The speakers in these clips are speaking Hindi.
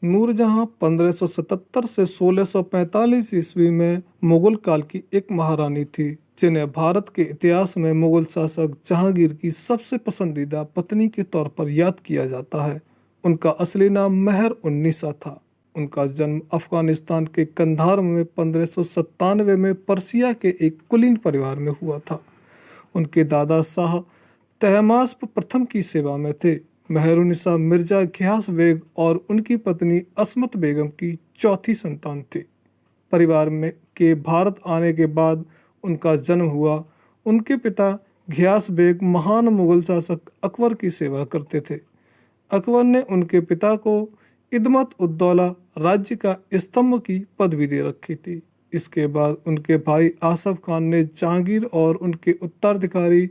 नूरजहां 1577 से 1645 ईस्वी में मुगल काल की एक महारानी थी, जिन्हें भारत के इतिहास में मुगल शासक जहांगीर की सबसे पसंदीदा पत्नी के तौर पर याद किया जाता है। उनका असली नाम मेहर उन्निसा था। उनका जन्म अफगानिस्तान के कंधार में 1597 में पर्सिया के एक कुलीन परिवार में हुआ था। उनके दादा शाह तहमास्प प्रथम की सेवा में थे। मेहरुनिसा मिर्जा घियास बेग और उनकी पत्नी अस्मत बेगम की चौथी संतान थी। परिवार में के भारत आने के बाद उनका जन्म हुआ। उनके पिता घियास बेग महान मुगल शासक अकबर की सेवा करते थे। अकबर ने उनके पिता को इदमत उद्दौला राज्य का स्तंभ की पदवी दे रखी थी। इसके बाद उनके भाई आसफ खान ने जहांगीर और उनके उत्तराधिकारी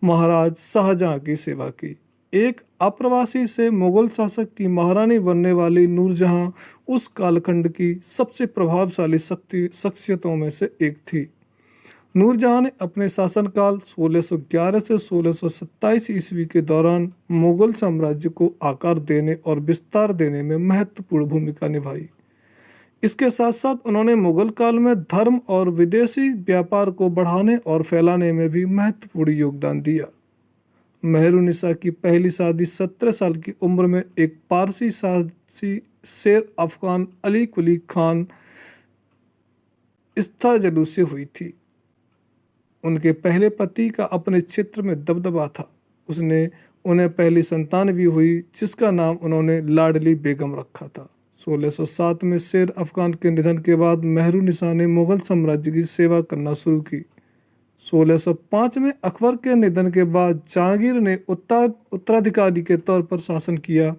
महाराज शाहजहां की सेवा की। एक अप्रवासी से मुगल शासक की महारानी बनने वाली नूरजहां उस कालखंड की सबसे प्रभावशाली शख्सियतों में से एक थी। नूरजहां ने अपने शासनकाल 1611 से 1627 ईस्वी के दौरान मुगल साम्राज्य को आकार देने और विस्तार देने में महत्वपूर्ण भूमिका निभाई। इसके साथ साथ उन्होंने मुगल काल में धर्म और विदेशी व्यापार को बढ़ाने और फैलाने में भी महत्वपूर्ण योगदान दिया। मेहरुनिसा की पहली शादी 17 साल की उम्र में एक पारसी शासी शेर अफगान अली कुली खान इस्ताजलू से हुई थी। उनके पहले पति का अपने क्षेत्र में दबदबा था। उसने उन्हें पहली संतान भी हुई, जिसका नाम उन्होंने लाडली बेगम रखा था। 1607 में शेर अफगान के निधन के बाद मेहरुनिसा ने मुगल साम्राज्य की सेवा करना शुरू की। 1605 में अकबर के निधन के बाद जहांगीर ने उत्तराधिकारी के तौर पर शासन किया।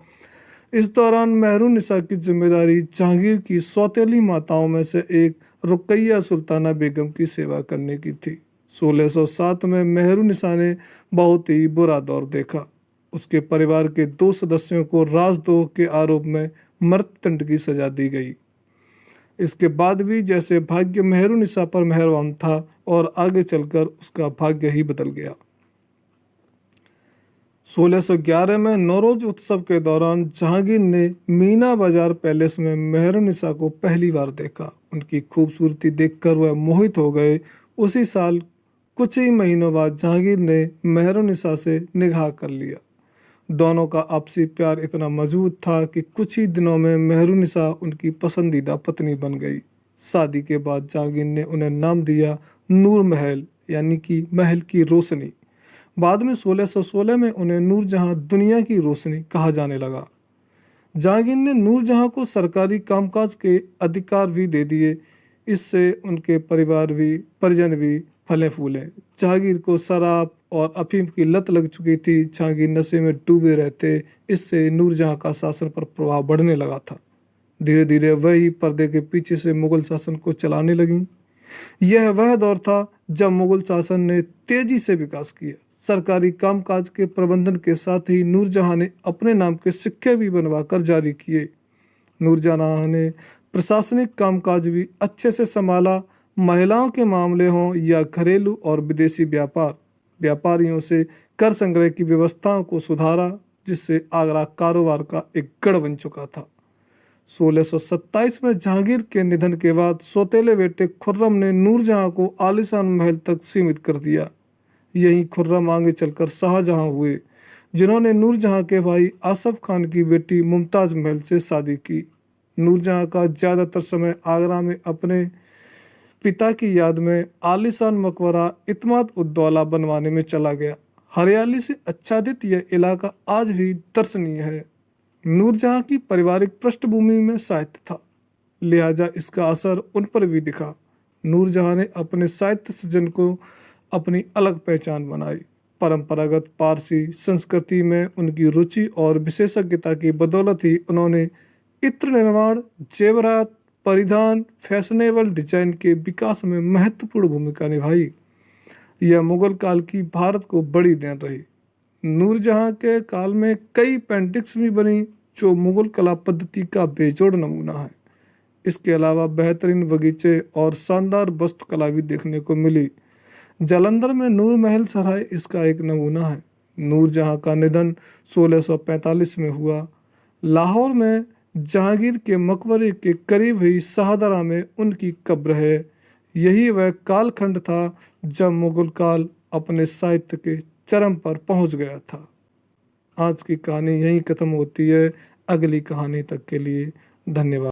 इस दौरान मेहरुनिसा की जिम्मेदारी जहांगीर की सौतेली माताओं में से एक रुकैया सुल्ताना बेगम की सेवा करने की थी। 1607 में मेहरुनिसा ने बहुत ही बुरा दौर देखा। उसके परिवार के 2 सदस्यों को राजद्रोह के आरोप में मृत्युदंड की सजा दी गई। इसके बाद भी जैसे भाग्य मेहरुनिसा पर मेहरबान था और आगे चलकर उसका भाग्य ही बदल गया। 1611 में नौरोज उत्सव के दौरान जहांगीर ने मीना बाजार पैलेस में मेहरुनिसा को पहली बार देखा। उनकी खूबसूरती देखकर वह मोहित हो गए। उसी साल कुछ ही महीनों बाद जहांगीर ने मेहरुनिसा से निकाह कर लिया। दोनों का आपसी प्यार इतना मजबूत था कि कुछ ही दिनों में मेहरुनिसा उनकी पसंदीदा पत्नी बन गई। शादी के बाद जहांगीर ने उन्हें नाम दिया नूर महल, यानी कि महल की रोशनी। बाद में 1616 में उन्हें नूरजहां दुनिया की रोशनी कहा जाने लगा। जहांगीर ने नूरजहां को सरकारी कामकाज के अधिकार भी दे दिए। इससे उनके परिजन भी फले फूले। जहांगीर को शराब और अफीम की लत लग चुकी थी। जहांगीर नशे में डूबे रहते। इससे नूरजहां का शासन पर प्रभाव बढ़ने लगा था। धीरे धीरे वही पर्दे के पीछे से मुगल शासन को चलाने लगी। यह वह दौर था जब मुगल शासन ने तेजी से विकास किया। सरकारी कामकाज के प्रबंधन के साथ ही नूरजहां ने अपने नाम के सिक्के भी बनवाकर जारी किए। नूरजहां ने प्रशासनिक कामकाज भी अच्छे से संभाला। महिलाओं के मामले हों या घरेलू और विदेशी व्यापारियों से कर संग्रह की व्यवस्थाओं को सुधारा, जिससे आगरा कारोबार का एक गढ़ बन चुका था। 1627 में जहांगीर के निधन के बाद सौतेले बेटे खुर्रम ने नूरजहां को आलीशान महल तक सीमित कर दिया। यही खुर्रम आगे चलकर शाहजहां हुए, जिन्होंने नूरजहां के भाई आसफ खान की बेटी मुमताज महल से शादी की। नूरजहां का ज़्यादातर समय आगरा में अपने पिता की याद में आलीशान मकबरा इत्माद उद्दौला बनवाने में चला गया। हरियाली से आच्छादित यह इलाका आज भी दर्शनीय है। नूरजहां की पारिवारिक पृष्ठभूमि में साहित्य था, लिहाजा इसका असर उन पर भी दिखा। नूरजहां ने अपने साहित्य सृजन को अपनी अलग पहचान बनाई। परंपरागत पारसी संस्कृति में उनकी रुचि और विशेषज्ञता की बदौलत ही उन्होंने इत्र निर्माण, जेवरात, परिधान, फैशनेबल डिजाइन के विकास में महत्वपूर्ण भूमिका निभाई। यह मुगल काल की भारत को बड़ी देन रही। नूरजहां के काल में कई पेंटिंग्स भी बनी, जो मुगल कला पद्धति का बेजोड़ नमूना है। इसके अलावा बेहतरीन बगीचे और शानदार वास्तुकला भी देखने को मिली। जालंधर में नूर महल सराय इसका एक नमूना है। नूरजहां का निधन 1645 में हुआ। लाहौर में जहांगीर के मकबरे के करीब ही शाहदरा में उनकी कब्र है। यही वह कालखंड था जब मुगल काल अपने साहित्य के चरम पर पहुंच गया था। आज की कहानी यहीं खत्म होती है। अगली कहानी तक के लिए धन्यवाद।